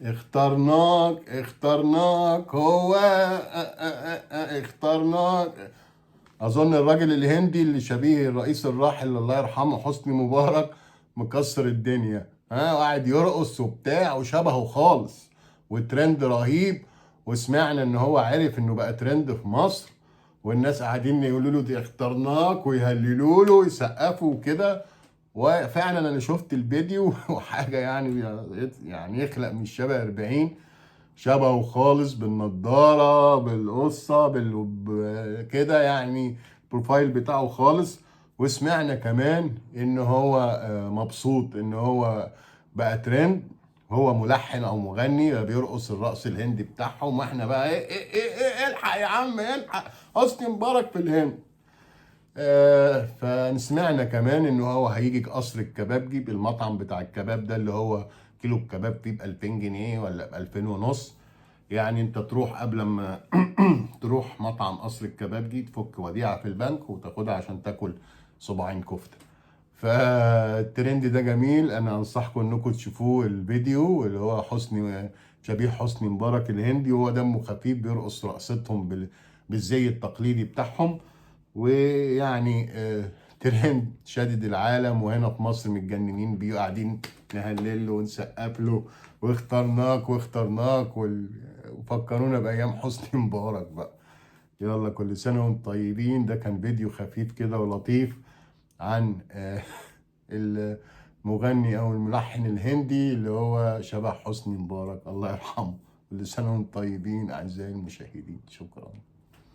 اخترناك هو اخترناك. اظن الراجل الهندي اللي شبيه الرئيس الراحل الله يرحمه حسني مبارك مكسر الدنيا، وقاعد يرقص وبتاع وشبهه خالص وترند رهيب. وسمعنا ان هو عرف انه بقى ترند في مصر، والناس قاعدين يقولوا له دي اخترناك ويهللوا له ويسقفوا وكده. وفعلا انا شفت الفيديو وحاجه يعني يخلق من الشبه 40. شبهه خالص بالنضاره بالقصه كده يعني، البروفايل بتاعه خالص. وسمعنا كمان ان هو مبسوط ان هو بقى ترند. هو ملحن او مغني بيرقص الرقص الهندي بتاعهم، واحنا بقى إيه الحق يا عم الحق حسني مبارك في الهند. فسمعنا كمان انه هو هيجي قصر الكبابجي بالمطعم بتاع الكباب ده، اللي هو كيلو الكباب فيه ب 2000 جنيه ولا ب 2000 ونص. يعني انت تروح قبل ما تروح مطعم قصر الكبابجي تفك وديعة في البنك وتاخدها عشان تاكل صباعين كفتة. فالترند ده جميل، انا انصحكم انكم تشوفوه الفيديو اللي هو حسني شبيه حسني مبارك الهندي، وهو دمه خفيف بيرقص رقصتهم بالزي التقليدي بتاعهم. ويعني ترند شادد العالم، وهنا في مصر متجننين بيه قاعدين نهلل له ونسقف له واخترناك وفكرونا بايام حسني مبارك بقى. يلا كل سنه وانتم طيبين. ده كان فيديو خفيف كده ولطيف عن المغني او الملحن الهندي اللي هو شبه حسني مبارك الله يرحمه. كل سنه وانتم طيبين اعزائي المشاهدين، شكرا.